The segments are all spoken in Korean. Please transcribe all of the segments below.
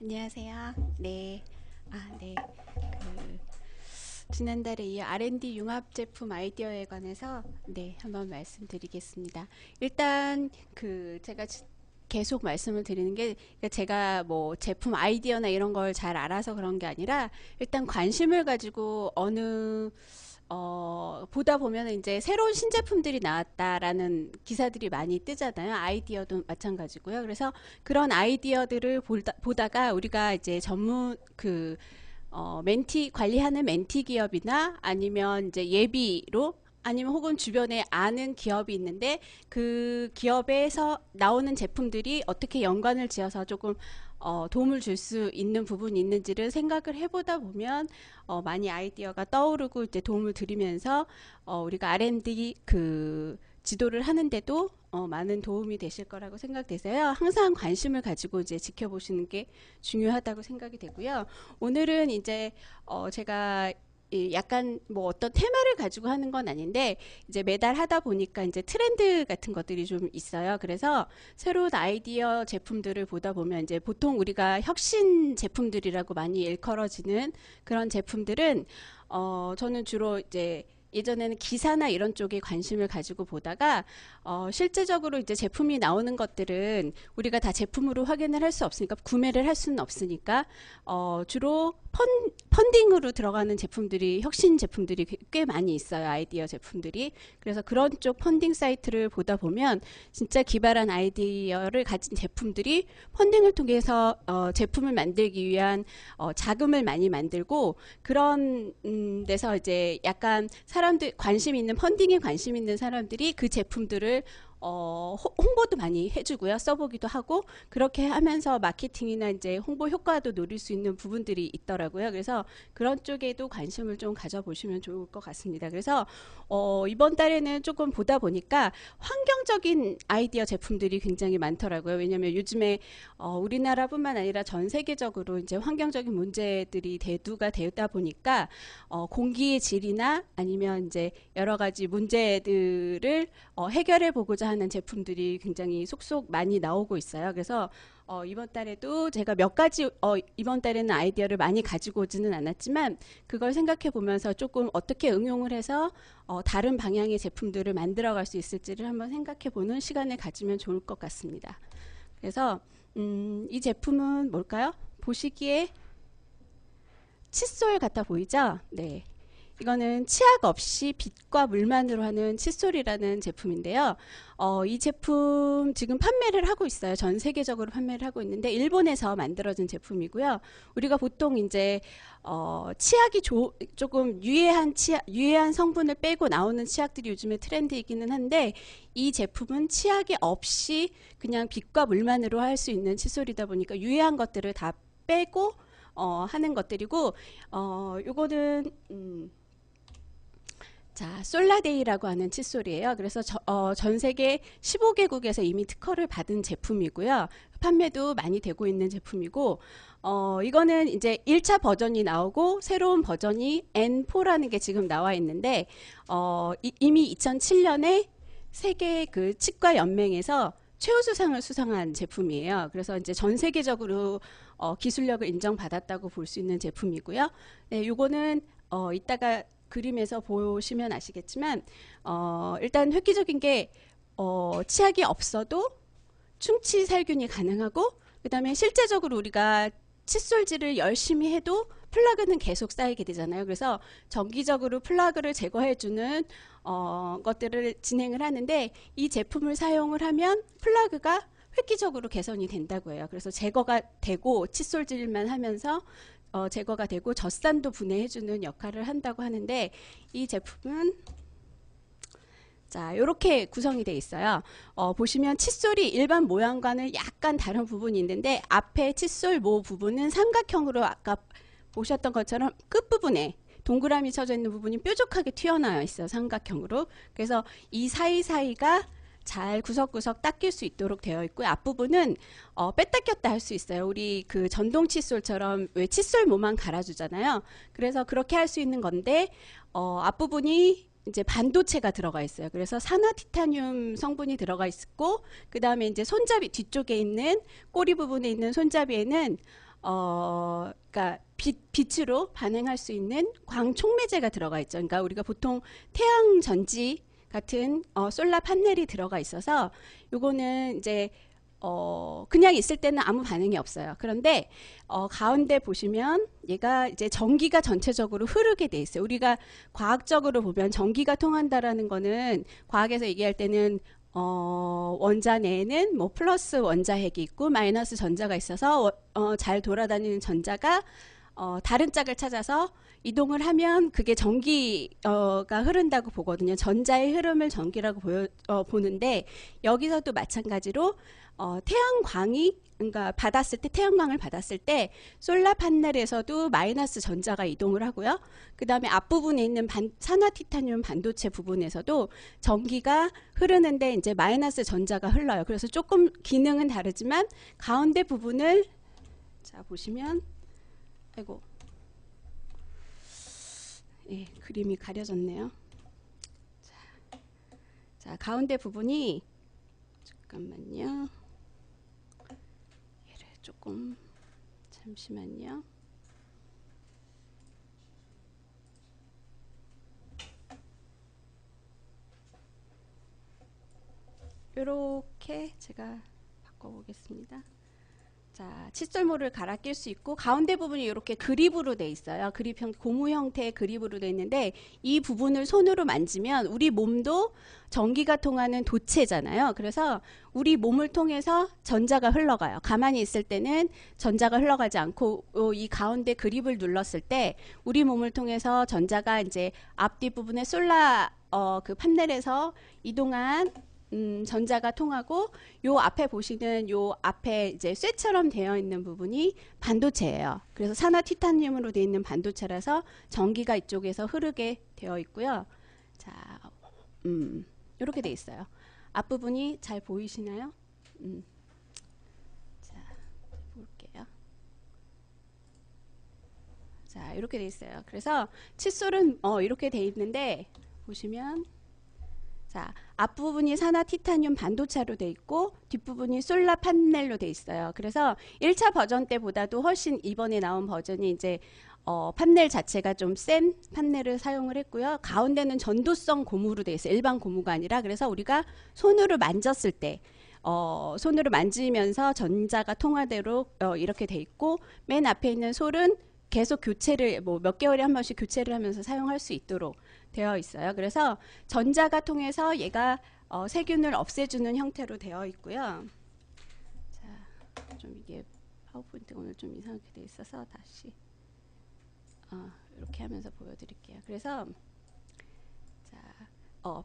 안녕하세요. 네. 네. 지난달에 이어 R&D 융합 제품 아이디어에 관해서 한번 말씀드리겠습니다. 일단 제가 계속 말씀을 드리는 게 그러니까 제가 뭐 제품 아이디어나 이런 걸 잘 알아서 그런 게 아니라 일단 관심을 가지고 보다 보면 이제 새로운 신제품들이 나왔다라는 기사들이 많이 뜨잖아요. 아이디어도 마찬가지고요. 그래서 그런 아이디어들을 보다가 우리가 이제 멘티 관리하는 멘티 기업이나 아니면 이제 예비로 아니면 혹은 주변에 아는 기업이 있는데 그 기업에서 나오는 제품들이 어떻게 연관을 지어서 조금 도움을 줄 수 있는 부분이 있는지를 생각을 해보다 보면 많이 아이디어가 떠오르고 이제 도움을 드리면서 우리가 R&D 지도를 하는데도 많은 도움이 되실 거라고 생각돼서요. 항상 관심을 가지고 이제 지켜보시는 게 중요하다고 생각이 되고요. 오늘은 이제 제가 약간 뭐 어떤 테마를 가지고 하는 건 아닌데 이제 매달 하다 보니까 이제 트렌드 같은 것들이 좀 있어요. 그래서 새로운 아이디어 제품들을 보다 보면 이제 보통 우리가 혁신 제품들이라고 많이 일컬어지는 그런 제품들은 저는 주로 이제 예전에는 기사나 이런 쪽에 관심을 가지고 보다가 실제적으로 이제 제품이 나오는 것들은 우리가 다 제품으로 확인을 할 수 없으니까 구매를 할 수는 없으니까 주로 펀딩으로 들어가는 제품들이 혁신 제품들이 꽤 많이 있어요. 아이디어 제품들이. 그래서 그런 쪽 펀딩 사이트를 보다 보면 진짜 기발한 아이디어를 가진 제품들이 펀딩을 통해서 제품을 만들기 위한 자금을 많이 만들고 그런 데서 이제 약간 사람들 관심 있는 펀딩에 관심 있는 사람들이 그 제품들을 홍보도 많이 해주고요. 써보기도 하고 그렇게 하면서 마케팅이나 이제 홍보 효과도 노릴 수 있는 부분들이 있더라고요. 그래서 그런 쪽에도 관심을 좀 가져보시면 좋을 것 같습니다. 그래서 이번 달에는 조금 보다 보니까 환경적인 아이디어 제품들이 굉장히 많더라고요. 왜냐하면 요즘에 우리나라뿐만 아니라 전 세계적으로 이제 환경적인 문제들이 대두가 되다 보니까 공기의 질이나 아니면 이제 여러 가지 문제들을 해결해 보고자 하는 제품들이 굉장히 속속 많이 나오고 있어요. 그래서 이번 달에도 제가 몇 가지 이번 달에는 아이디어를 많이 가지고 오지는 않았지만 그걸 생각해 보면서 조금 어떻게 응용을 해서 다른 방향의 제품들을 만들어 갈 수 있을지를 한번 생각해 보는 시간을 가지면 좋을 것 같습니다. 그래서 이 제품은 뭘까요? 보시기에 칫솔 같아 보이죠? 네. 이거는 치약 없이 빛과 물만으로 하는 칫솔이라는 제품인데요. 이 제품 지금 판매를 하고 있어요. 전 세계적으로 판매를 하고 있는데 일본에서 만들어진 제품이고요. 우리가 보통 이제 치약이 조금 유해한 성분을 빼고 나오는 치약들이 요즘에 트렌드이기는 한데 이 제품은 치약이 없이 그냥 빛과 물만으로 할 수 있는 칫솔이다 보니까 유해한 것들을 다 빼고 하는 것들이고 요거는 자, 솔라데이라고 하는 칫솔이에요. 그래서 전 세계 15개국에서 이미 특허를 받은 제품이고요. 판매도 많이 되고 있는 제품이고, 이거는 이제 1차 버전이 나오고 새로운 버전이 N4라는 게 지금 나와 있는데, 이미 2007년에 세계 그 치과 연맹에서 최우수상을 수상한 제품이에요. 그래서 이제 전 세계적으로 기술력을 인정받았다고 볼 수 있는 제품이고요. 네, 요거는 이따가 그림에서 보시면 아시겠지만 일단 획기적인 게 치약이 없어도 충치 살균이 가능하고 그 다음에 실제적으로 우리가 칫솔질을 열심히 해도 플라그는 계속 쌓이게 되잖아요. 그래서 정기적으로 플라그를 제거해주는 것들을 진행을 하는데 이 제품을 사용을 하면 플라그가 획기적으로 개선이 된다고 해요. 그래서 제거가 되고 칫솔질만 하면서 제거가 되고 젖산도 분해해주는 역할을 한다고 하는데 이 제품은 자, 이렇게 구성이 되어 있어요. 보시면 칫솔이 일반 모양과는 약간 다른 부분이 있는데 앞에 칫솔 모 부분은 삼각형으로 아까 보셨던 것처럼 끝부분에 동그라미 쳐져 있는 부분이 뾰족하게 튀어나와 있어요. 삼각형으로. 그래서 이 사이사이가 잘 구석구석 닦일 수 있도록 되어 있고 앞부분은 뺐다 꼈다 할 수 있어요. 우리 그 전동 칫솔처럼 왜 칫솔 모만 갈아주잖아요. 그래서 그렇게 할 수 있는 건데 앞부분이 이제 반도체가 들어가 있어요. 그래서 산화 티타늄 성분이 들어가 있고 그 다음에 이제 손잡이 뒤쪽에 있는 꼬리 부분에 있는 손잡이에는 그러니까 빛으로 반응할 수 있는 광촉매제가 들어가 있죠. 그러니까 우리가 보통 태양 전지 같은 솔라 판넬이 들어가 있어서 요거는 이제 그냥 있을 때는 아무 반응이 없어요. 그런데 가운데 보시면 얘가 이제 전기가 전체적으로 흐르게 돼 있어요. 우리가 과학적으로 보면 전기가 통한다라는 거는 과학에서 얘기할 때는 원자 내에는 뭐 플러스 원자핵이 있고 마이너스 전자가 있어서 잘 돌아다니는 전자가 다른 짝을 찾아서 이동을 하면 그게 전기가 흐른다고 보거든요. 전자의 흐름을 전기라고 보는데 여기서도 마찬가지로 태양광이 그러니까 받았을 때 태양광을 받았을 때 솔라 판넬에서도 마이너스 전자가 이동을 하고요. 그 다음에 앞부분에 있는 산화 티타늄 반도체 부분에서도 전기가 흐르는데 이제 마이너스 전자가 흘러요. 그래서 조금 기능은 다르지만 가운데 부분을 자 보시면 아이고 예, 그림이 가려졌네요. 자 가운데 부분이 잠깐만요. 얘를 조금 잠시만요. 이렇게 제가 바꿔보겠습니다. 자, 칫솔모를 갈아 낄 수 있고 가운데 부분이 이렇게 그립으로 돼 있어요. 고무 형태의 그립으로 돼 있는데 이 부분을 손으로 만지면 우리 몸도 전기가 통하는 도체잖아요. 그래서 우리 몸을 통해서 전자가 흘러가요. 가만히 있을 때는 전자가 흘러가지 않고 이 가운데 그립을 눌렀을 때 우리 몸을 통해서 전자가 이제 앞뒤 부분의 솔라 그 판넬에서 이동한 전자가 통하고 요 앞에 보시는 요 앞에 이제 쇠처럼 되어 있는 부분이 반도체예요. 그래서 산화 티타늄으로 되어 있는 반도체라서 전기가 이쪽에서 흐르게 되어 있고요. 자, 이렇게 되어 있어요. 앞부분이 잘 보이시나요? 자, 볼게요. 자, 이렇게 되어 있어요. 그래서 칫솔은 이렇게 되어 있는데 보시면 자, 앞부분이 산화 티타늄 반도체로 돼 있고 뒷부분이 솔라 판넬로 돼 있어요. 그래서 1차 버전 때보다도 훨씬 이번에 나온 버전이 이제 판넬 자체가 좀 센 판넬을 사용을 했고요. 가운데는 전도성 고무로 돼 있어요. 일반 고무가 아니라. 그래서 우리가 손으로 만졌을 때 손으로 만지면서 전자가 통하도록 이렇게 돼 있고 맨 앞에 있는 솔은 계속 교체를 뭐 몇 개월에 한 번씩 교체를 하면서 사용할 수 있도록 되어 있어요. 그래서 전자가 통해서 얘가 세균을 없애주는 형태로 되어 있고요. 자, 좀 이게 파워포인트가 오늘 좀 이상하게 되어 있어서 다시 이렇게 하면서 보여드릴게요. 그래서 자,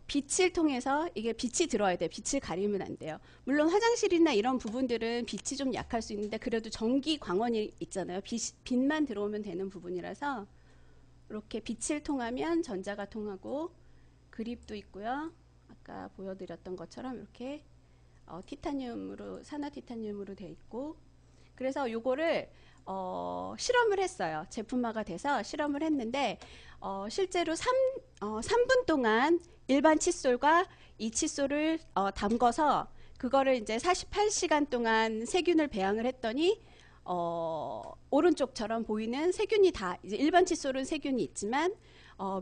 빛을 통해서 이게 빛이 들어와야 돼요. 빛을 가리면 안 돼요. 물론 화장실이나 이런 부분들은 빛이 좀 약할 수 있는데 그래도 전기 광원이 있잖아요. 빛만 들어오면 되는 부분이라서 이렇게 빛을 통하면 전자가 통하고 그립도 있고요. 아까 보여드렸던 것처럼 이렇게 티타늄으로 산화 티타늄으로 되어 있고 그래서 요거를 실험을 했어요. 제품화가 돼서 실험을 했는데 실제로 3분 동안 일반 칫솔과 이 칫솔을 담궈서 그거를 이제 48시간 동안 세균을 배양을 했더니 오른쪽처럼 보이는 세균이 다 이제 일반 칫솔은 세균이 있지만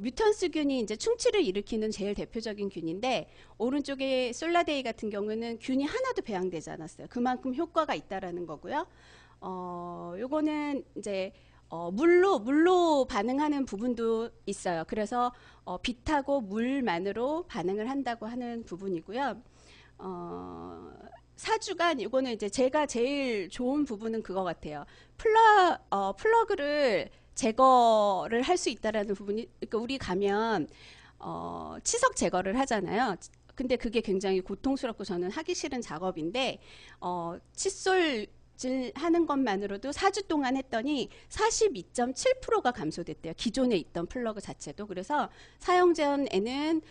뮤턴스균이 이제 충치를 일으키는 제일 대표적인 균인데 오른쪽에 솔라데이 같은 경우는 균이 하나도 배양되지 않았어요. 그만큼 효과가 있다라는 거고요. 요거는 이제 물로 반응하는 부분도 있어요. 그래서 빛하고 물만으로 반응을 한다고 하는 부분이고요. 4주간 이거는 이제 제가 제일 좋은 부분은 그거 같아요. 플러그를 제거를 할 수 있다라는 부분이 그러니까 우리 가면 치석 제거를 하잖아요. 근데 그게 굉장히 고통스럽고 저는 하기 싫은 작업인데 칫솔 하는 것만으로도 4주 동안 했더니 42.7%가 감소됐대요. 기존에 있던 플러그 자체도. 그래서 사용 전에는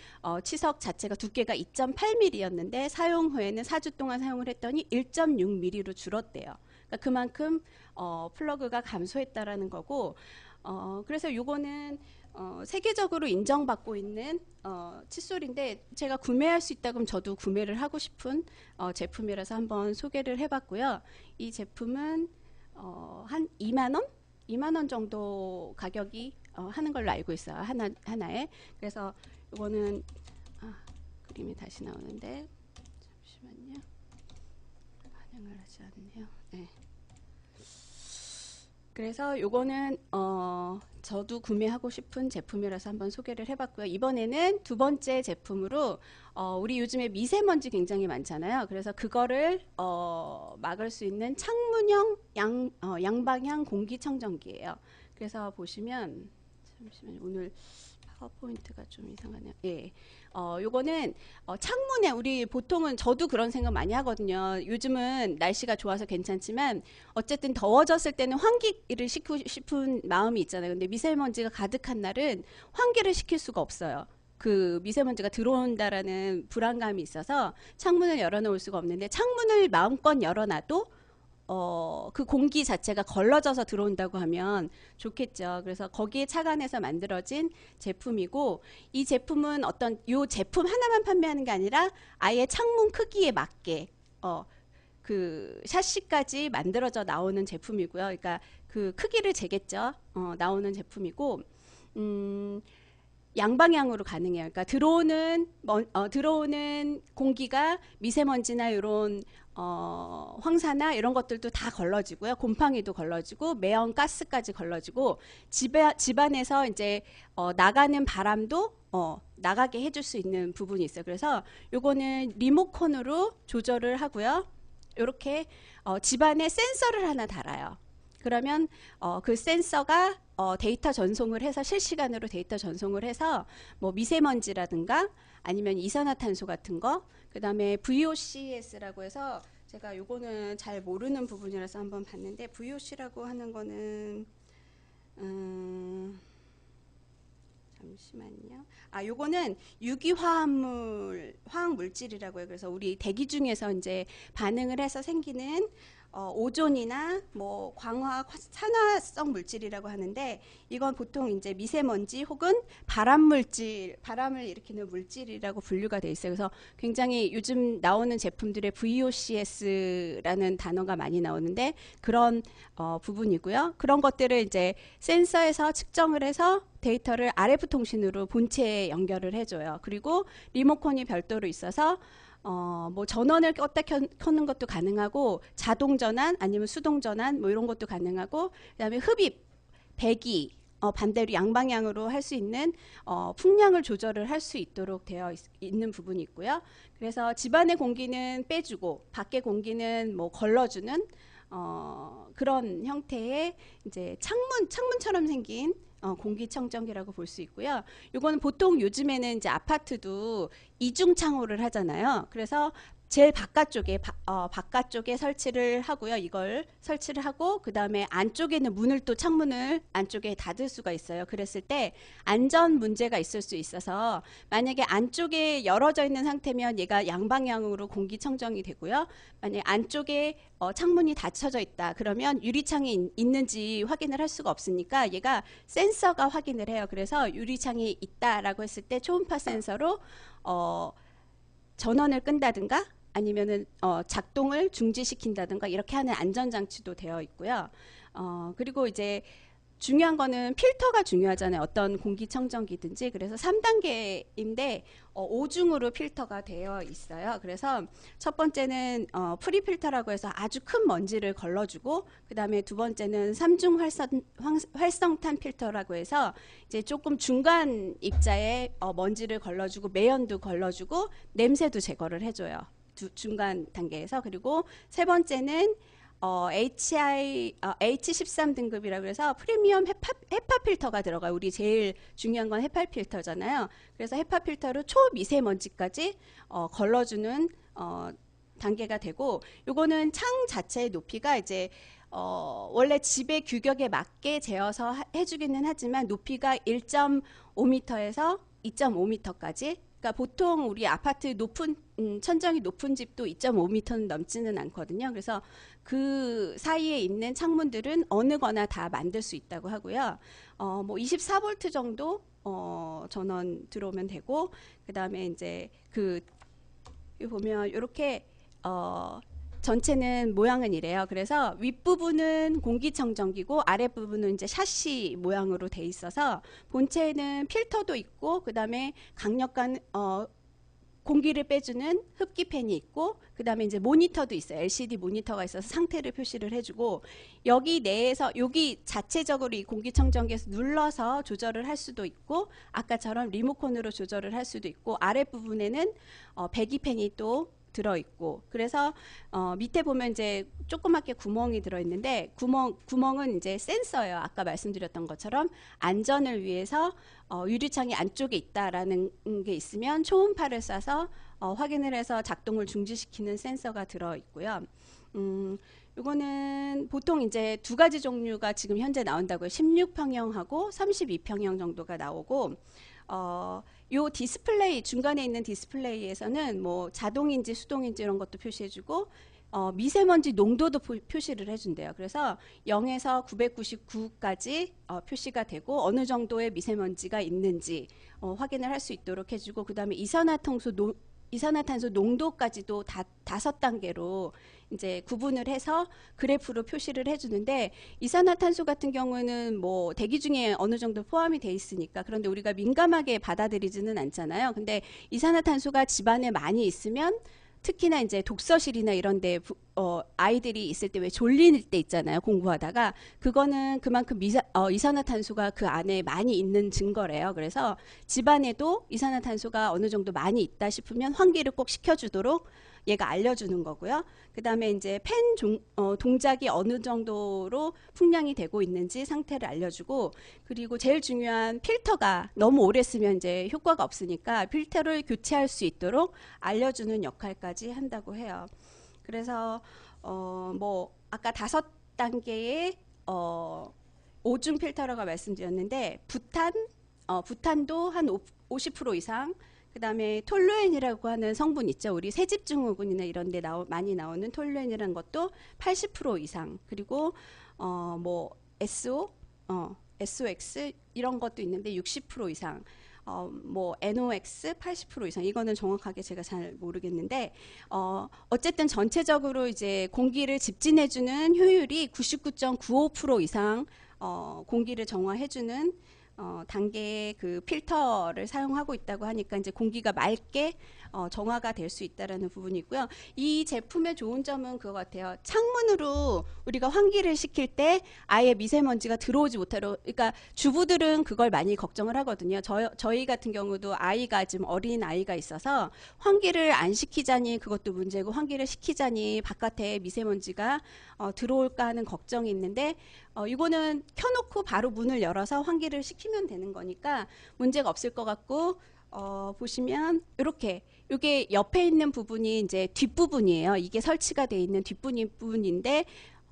치석 자체가 두께가 2.8mm였는데 사용 후에는 4주 동안 사용을 했더니 1.6mm로 줄었대요. 그러니까 그만큼 플러그가 감소했다라는 거고 그래서 요거는 세계적으로 인정받고 있는 칫솔인데 제가 구매할 수 있다 그럼 저도 구매를 하고 싶은 제품이라서 한번 소개를 해봤고요. 이 제품은 한 2만 원? 2만 원 정도 가격이 하는 걸로 알고 있어요. 하나에. 그래서 이거는 그림이 다시 나오는데 잠시만요. 반영을 하지 않네요. 네. 그래서 요거는 저도 구매하고 싶은 제품이라서 한번 소개를 해봤고요. 이번에는 두 번째 제품으로 우리 요즘에 미세먼지 굉장히 많잖아요. 그래서 그거를 막을 수 있는 창문형 양방향 공기청정기예요. 그래서 보시면 잠시만요. 오늘 파워포인트가 좀 이상하네요. 예. 요거는 창문에 우리 보통은 저도 그런 생각 많이 하거든요. 요즘은 날씨가 좋아서 괜찮지만 어쨌든 더워졌을 때는 환기를 시키고 싶은 마음이 있잖아요. 근데 미세먼지가 가득한 날은 환기를 시킬 수가 없어요. 그 미세먼지가 들어온다라는 불안감이 있어서 창문을 열어놓을 수가 없는데 창문을 마음껏 열어놔도 그 공기 자체가 걸러져서 들어온다고 하면 좋겠죠. 그래서 거기에 착안해서 만들어진 제품이고 이 제품은 요 제품 하나만 판매하는 게 아니라 아예 창문 크기에 맞게 그 샤시까지 만들어져 나오는 제품이고요. 그러니까 그 크기를 재겠죠. 나오는 제품이고 양방향으로 가능해요. 그러니까 들어오는 공기가 미세먼지나 이런 황사나 이런 것들도 다 걸러지고요. 곰팡이도 걸러지고 매연 가스까지 걸러지고 집안에서 이제 나가는 바람도 나가게 해줄 수 있는 부분이 있어요. 그래서 요거는 리모컨으로 조절을 하고요. 이렇게 집안에 센서를 하나 달아요. 그러면 그 센서가 데이터 전송을 해서 실시간으로 데이터 전송을 해서 뭐 미세먼지라든가 아니면 이산화탄소 같은 거, 그 다음에 VOCS라고 해서 제가 요거는 잘 모르는 부분이라서 한번 봤는데 VOC라고 하는 거는 잠시만요. 요거는 화학물질이라고 해요. 그래서 우리 대기 중에서 이제 반응을 해서 생기는 오존이나 뭐 광화 산화성 물질이라고 하는데 이건 보통 이제 미세먼지 혹은 바람을 일으키는 물질이라고 분류가 돼 있어요. 그래서 굉장히 요즘 나오는 제품들의 VOCS라는 단어가 많이 나오는데 그런 부분이고요. 그런 것들을 이제 센서에서 측정을 해서 데이터를 RF 통신으로 본체에 연결을 해줘요. 그리고 리모컨이 별도로 있어서 뭐 전원을 껐다 켜는 것도 가능하고 자동 전환 아니면 수동 전환 뭐 이런 것도 가능하고 그다음에 흡입, 배기 반대로 양방향으로 할 수 있는 풍량을 조절을 할 수 있도록 되어 있는 부분이 있고요. 그래서 집안의 공기는 빼주고 밖의 공기는 뭐 걸러주는 그런 형태의 이제 창문처럼 생긴 공기청정기라고 볼 수 있고요. 이거는 보통 요즘에는 이제 아파트도 이중 창호를 하잖아요. 그래서 제일 바깥쪽에 설치를 하고요. 이걸 설치를 하고 그 다음에 안쪽에는 문을 또 창문을 안쪽에 닫을 수가 있어요. 그랬을 때 안전 문제가 있을 수 있어서 만약에 안쪽에 열어져 있는 상태면 얘가 양방향으로 공기청정이 되고요. 만약에 안쪽에 창문이 닫혀져 있다. 그러면 유리창이 있는지 확인을 할 수가 없으니까 얘가 센서가 확인을 해요. 그래서 유리창이 있다라고 했을 때 초음파 센서로 전원을 끈다든가 아니면은 작동을 중지시킨다든가 이렇게 하는 안전장치도 되어 있고요. 그리고 이제 중요한 거는 필터가 중요하잖아요. 어떤 공기청정기든지. 그래서 3단계인데 5중으로 필터가 되어 있어요. 그래서 첫 번째는 프리필터라고 해서 아주 큰 먼지를 걸러주고 그 다음에 두 번째는 3중 활성탄 필터라고 해서 이제 조금 중간 입자의 먼지를 걸러주고 매연도 걸러주고 냄새도 제거를 해줘요. 중간 단계에서. 그리고 세 번째는 H13 등급이라고 해서 프리미엄 헤파 필터가 들어가요. 우리 제일 중요한 건 헤파 필터잖아요. 그래서 헤파 필터로 초미세먼지까지 걸러주는 단계가 되고 요거는 창 자체의 높이가 이제 원래 집의 규격에 맞게 재어서 해주기는 하지만 높이가 1.5m에서 2.5m까지 그러니까 보통 우리 아파트 천정이 높은 집도 2.5m는 넘지는 않거든요. 그래서 그 사이에 있는 창문들은 어느 거나 다 만들 수 있다고 하고요. 뭐 24V 정도 전원 들어오면 되고 그 다음에 이제 여기 보면 이렇게 전체는 모양은 이래요. 그래서 윗부분은 공기청정기고 아랫부분은 이제 샤시 모양으로 돼 있어서 본체에는 필터도 있고 그다음에 강력한 공기를 빼주는 흡기 팬이 있고 그다음에 이제 모니터도 있어요. LCD 모니터가 있어서 상태를 표시를 해주고 여기 내에서 여기 자체적으로 이 공기청정기에서 눌러서 조절을 할 수도 있고 아까처럼 리모컨으로 조절을 할 수도 있고 아랫부분에는 배기 팬이 또 들어있고 그래서 밑에 보면 이제 조그맣게 구멍이 들어있는데 구멍은 이제 센서예요. 아까 말씀드렸던 것처럼 안전을 위해서 유리창이 안쪽에 있다라는 게 있으면 초음파를 쏴서 확인을 해서 작동을 중지시키는 센서가 들어있고요. 이거는 보통 이제 두 가지 종류가 지금 현재 나온다고요. 16평형하고 32평형 정도가 나오고 요 디스플레이 중간에 있는 디스플레이에서는 뭐 자동인지 수동인지 이런 것도 표시해주고 미세먼지 농도도 표시를 해준대요. 그래서 0에서 999까지 표시가 되고 어느 정도의 미세먼지가 있는지 확인을 할 수 있도록 해주고 그 다음에 이산화탄소 농도까지도 5단계로 이제 구분을 해서 그래프로 표시를 해주는데 이산화탄소 같은 경우는 뭐 대기 중에 어느 정도 포함이 돼 있으니까 그런데 우리가 민감하게 받아들이지는 않잖아요. 근데 이산화탄소가 집안에 많이 있으면 특히나 이제 독서실이나 이런 데 아이들이 있을 때 왜 졸릴 때 있잖아요. 공부하다가 그거는 그만큼 이산화탄소가 그 안에 많이 있는 증거래요. 그래서 집안에도 이산화탄소가 어느 정도 많이 있다 싶으면 환기를 꼭 시켜주도록 얘가 알려주는 거고요. 그 다음에 이제 팬 동작이 어느 정도로 풍량이 되고 있는지 상태를 알려주고 그리고 제일 중요한 필터가 너무 오래 쓰면 이제 효과가 없으니까 필터를 교체할 수 있도록 알려주는 역할까지 한다고 해요. 그래서 뭐 아까 5단계의 오중 필터라고 말씀드렸는데 부탄도 한 50% 이상 그 다음에 톨루엔이라고 하는 성분 있죠. 우리 새집증후군이나 이런 데 많이 나오는 톨루엔이라는 것도 80% 이상 그리고 뭐 SOX 이런 것도 있는데 60% 이상 뭐 NOx 80% 이상 이거는 정확하게 제가 잘 모르겠는데 어쨌든 전체적으로 이제 공기를 집진해주는 효율이 99.95% 이상 공기를 정화해주는 단계의 그 필터를 사용하고 있다고 하니까 이제 공기가 맑게 정화가 될 수 있다라는 부분이 있고요. 이 제품의 좋은 점은 그거 같아요. 창문으로 우리가 환기를 시킬 때 아예 미세먼지가 들어오지 못하도록 그러니까 주부들은 그걸 많이 걱정을 하거든요. 저희 같은 경우도 아이가 지금 어린 아이가 있어서 환기를 안 시키자니 그것도 문제고 환기를 시키자니 바깥에 미세먼지가 들어올까 하는 걱정이 있는데 이거는 켜놓고 바로 문을 열어서 환기를 시키면 되는 거니까 문제가 없을 것 같고 보시면 이렇게 이게 옆에 있는 부분이 이제 뒷부분이에요. 이게 설치가 돼 있는 뒷부분인데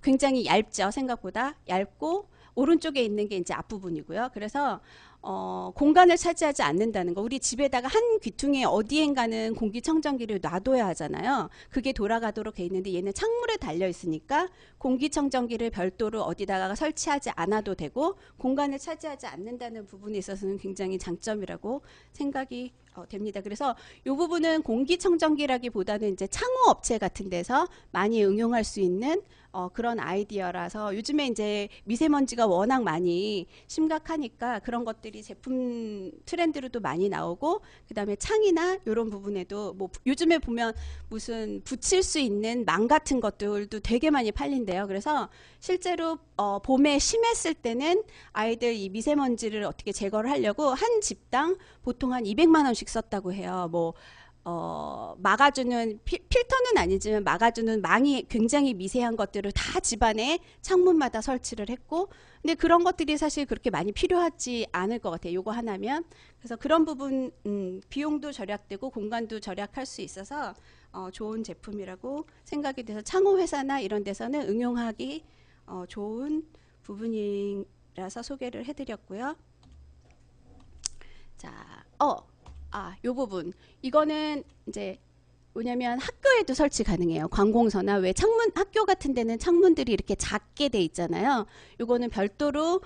굉장히 얇죠. 생각보다 얇고 오른쪽에 있는 게 이제 앞부분이고요. 그래서 공간을 차지하지 않는다는 거. 우리 집에다가 한 귀퉁이에 어디엔가는 공기청정기를 놔둬야 하잖아요. 그게 돌아가도록 돼 있는데 얘는 창문에 달려 있으니까 공기청정기를 별도로 어디다가 설치하지 않아도 되고 공간을 차지하지 않는다는 부분에 있어서는 굉장히 장점이라고 생각이 됩니다. 그래서 이 부분은 공기청정기라기보다는 이제 창호업체 같은 데서 많이 응용할 수 있는 그런 아이디어라서 요즘에 이제 미세먼지가 워낙 많이 심각하니까 그런 것들이 제품 트렌드로도 많이 나오고 그 다음에 창이나 이런 부분에도 뭐 요즘에 보면 무슨 붙일 수 있는 망 같은 것들도 되게 많이 팔린대요. 그래서 실제로 봄에 심했을 때는 아이들 이 미세먼지를 어떻게 제거를 하려고 한 집당 보통 한 200만 원씩 썼다고 해요. 뭐 막아주는 필터는 아니지만 막아주는 망이 굉장히 미세한 것들을 다 집안에 창문마다 설치를 했고 근데 그런 것들이 사실 그렇게 많이 필요하지 않을 것 같아요. 요거 하나면. 그래서 그런 부분 비용도 절약되고 공간도 절약할 수 있어서 좋은 제품이라고 생각이 돼서 창호 회사나 이런 데서는 응용하기 좋은 부분이라서 소개를 해드렸고요. 자, 요 부분. 이거는 이제 뭐냐면 학교에도 설치 가능해요. 관공서나 왜 학교 같은 데는 창문들이 이렇게 작게 돼 있잖아요. 요거는 별도로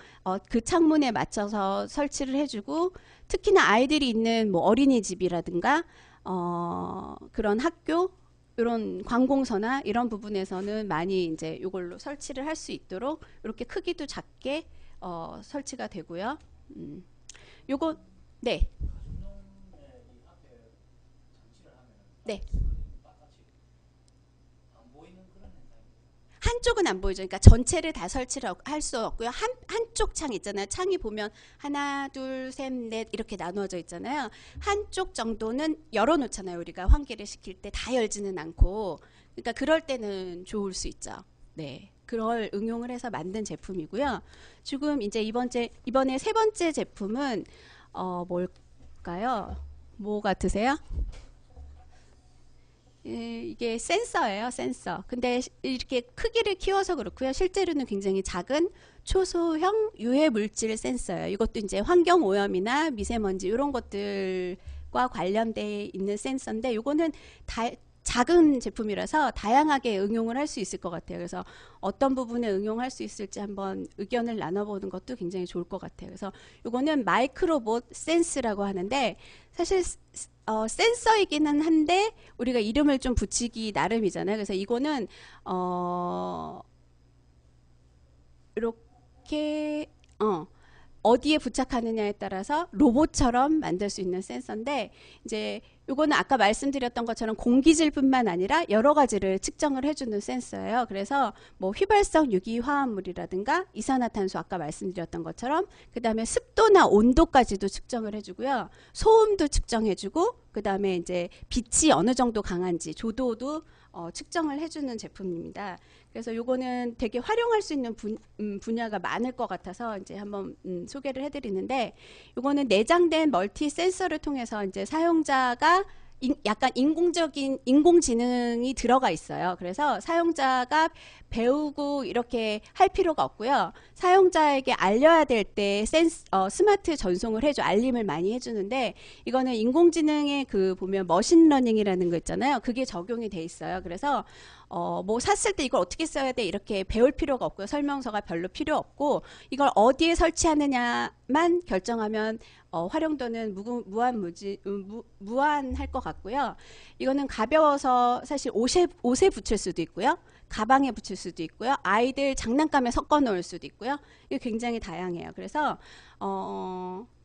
그 창문에 맞춰서 설치를 해주고 특히나 아이들이 있는 뭐 어린이집이라든가 그런 학교 이런 관공서나 이런 부분에서는 많이 이제 이걸로 설치를 할 수 있도록 이렇게 크기도 작게 설치가 되고요. 요거 네. 네. 한쪽은 안 보이죠. 그러니까 전체를 다 설치를 할 수 없고요. 한쪽 창 있잖아요. 창이 보면 하나, 둘, 셋, 넷 이렇게 나누어져 있잖아요. 한쪽 정도는 열어놓잖아요. 우리가 환기를 시킬 때 다 열지는 않고. 그러니까 그럴 때는 좋을 수 있죠. 네. 그걸 응용을 해서 만든 제품이고요. 지금 이제 이번에 세 번째 제품은 뭘까요? 뭐 같으세요? 예, 이게 센서예요, 센서. 근데 이렇게 크기를 키워서 그렇고요. 실제로는 굉장히 작은 초소형 유해 물질 센서예요. 이것도 이제 환경 오염이나 미세먼지 이런 것들과 관련돼 있는 센서인데 이거는 작은 제품이라서 다양하게 응용을 할 수 있을 것 같아요. 그래서 어떤 부분에 응용할 수 있을지 한번 의견을 나눠보는 것도 굉장히 좋을 것 같아요. 그래서 이거는 마이크로봇 센스라고 하는데 사실 센서이기는 한데 우리가 이름을 좀 붙이기 나름이잖아요. 그래서 이거는 이렇게 어디에 부착하느냐에 따라서 로봇처럼 만들 수 있는 센서인데 이제 요거는 아까 말씀드렸던 것처럼 공기질뿐만 아니라 여러 가지를 측정을 해주는 센서예요. 그래서 뭐 휘발성 유기화합물이라든가 이산화탄소 아까 말씀드렸던 것처럼 그 다음에 습도나 온도까지도 측정을 해주고요. 소음도 측정해주고 그 다음에 이제 빛이 어느 정도 강한지 조도도 측정을 해주는 제품입니다. 그래서 요거는 되게 활용할 수 있는 분야가 많을 것 같아서 이제 한번 소개를 해드리는데 요거는 내장된 멀티 센서를 통해서 이제 사용자가 약간 인공지능이 들어가 있어요. 그래서 사용자가 배우고 이렇게 할 필요가 없고요. 사용자에게 알려야 될 때 스마트 전송을 해줘 알림을 많이 해주는데 이거는 인공지능의 그 보면 머신러닝이라는 거 있잖아요. 그게 적용이 돼 있어요. 그래서 뭐 샀을 때 이걸 어떻게 써야 돼 이렇게 배울 필요가 없고요. 설명서가 별로 필요 없고 이걸 어디에 설치하느냐만 결정하면 활용도는 무한할 것 같고요. 이거는 가벼워서 사실 옷에 붙일 수도 있고요. 가방에 붙일 수도 있고요. 아이들 장난감에 섞어 놓을 수도 있고요. 이게 굉장히 다양해요. 그래서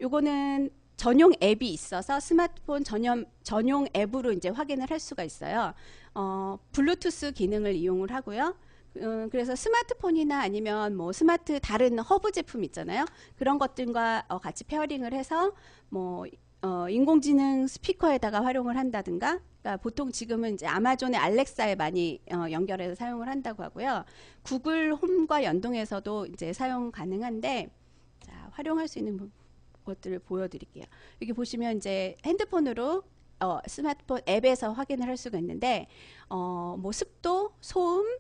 요거는 전용 앱이 있어서 스마트폰 전용 앱으로 이제 확인을 할 수가 있어요. 블루투스 기능을 이용을 하고요. 그래서 스마트폰이나 아니면 뭐 다른 허브 제품 있잖아요. 그런 것들과 같이 페어링을 해서 뭐 인공지능 스피커에다가 활용을 한다든가, 그러니까 보통 지금은 이제 아마존의 알렉사에 많이 연결해서 사용을 한다고 하고요. 구글 홈과 연동해서도 이제 사용 가능한데, 자, 활용할 수 있는 것들을 보여드릴게요. 여기 보시면 이제 핸드폰으로 스마트폰 앱에서 확인을 할 수가 있는데, 뭐 습도, 소음,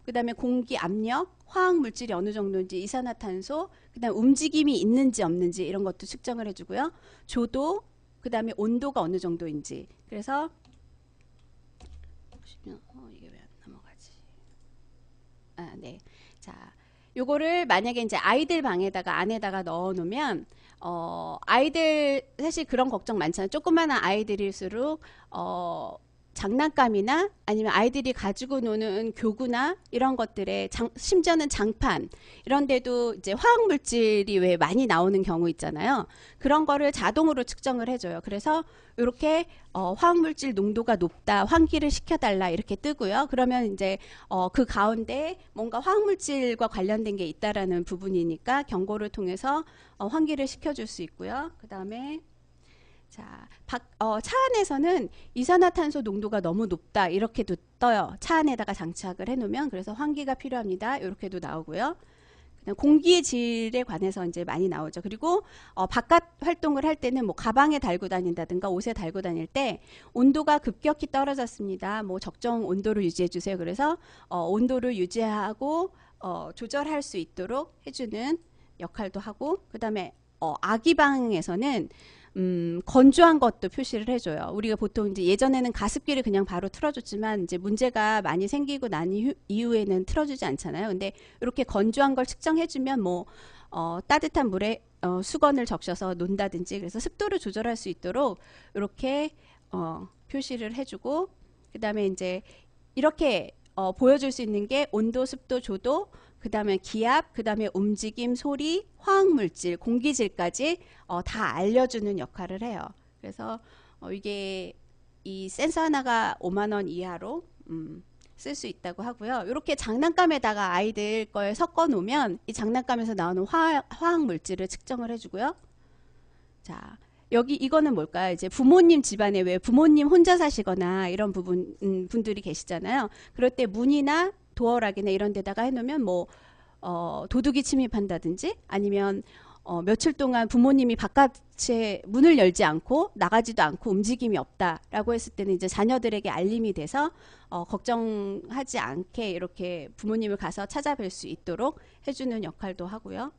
그 다음에 공기 압력, 화학 물질이 어느 정도인지, 이산화탄소, 그 다음에 움직임이 있는지 없는지 이런 것도 측정을 해주고요. 조도, 그 다음에 온도가 어느 정도인지. 그래서 보시면 이게 왜 안 넘어가지? 아, 네. 자, 요거를 만약에 이제 아이들 방에다가 안에다가 넣어 놓으면 아이들 사실 그런 걱정 많잖아요. 조그마한 아이들일수록 장난감이나 아니면 아이들이 가지고 노는 교구나 이런 것들에 심지어는 장판 이런 데도 이제 화학물질이 왜 많이 나오는 경우 있잖아요. 그런 거를 자동으로 측정을 해줘요. 그래서 이렇게 화학물질 농도가 높다, 환기를 시켜달라 이렇게 뜨고요. 그러면 이제 그 가운데 뭔가 화학물질과 관련된 게 있다라는 부분이니까 경고를 통해서 환기를 시켜줄 수 있고요. 그 다음에 자, 차 안에서는 이산화탄소 농도가 너무 높다 이렇게도 떠요. 차 안에다가 장착을 해놓으면. 그래서 환기가 필요합니다. 이렇게도 나오고요. 그다음 공기의 질에 관해서 이제 많이 나오죠. 그리고 바깥 활동을 할 때는 뭐 가방에 달고 다닌다든가 옷에 달고 다닐 때 온도가 급격히 떨어졌습니다. 뭐 적정 온도를 유지해 주세요. 그래서 온도를 유지하고 조절할 수 있도록 해주는 역할도 하고, 그다음에 아기방에서는 건조한 것도 표시를 해줘요. 우리가 보통 이제 예전에는 가습기를 그냥 바로 틀어줬지만 이제 문제가 많이 생기고 난 이후에는 틀어주지 않잖아요. 근데 이렇게 건조한 걸 측정해주면 뭐 따뜻한 물에 수건을 적셔서 논다든지, 그래서 습도를 조절할 수 있도록 이렇게 표시를 해주고, 그다음에 이제 이렇게 보여줄 수 있는 게 온도, 습도, 조도, 그다음에 기압, 그다음에 움직임, 소리, 화학물질, 공기질까지 다 알려주는 역할을 해요. 그래서 이게 이 센서 하나가 5만 원 이하로 쓸 수 있다고 하고요. 이렇게 장난감에다가 아이들 거에 섞어 놓으면 이 장난감에서 나오는 화학 물질을 측정을 해주고요. 자, 여기 이거는 뭘까요? 이제 부모님 집안에 왜 부모님 혼자 사시거나 이런 분들이 계시잖아요. 그럴 때 문이나 도어락이나 이런 데다가 해놓으면 뭐 도둑이 침입한다든지 아니면 며칠 동안 부모님이 바깥에 문을 열지 않고 나가지도 않고 움직임이 없다라고 했을 때는 이제 자녀들에게 알림이 돼서 걱정하지 않게 이렇게 부모님을 가서 찾아뵐 수 있도록 해주는 역할도 하고요.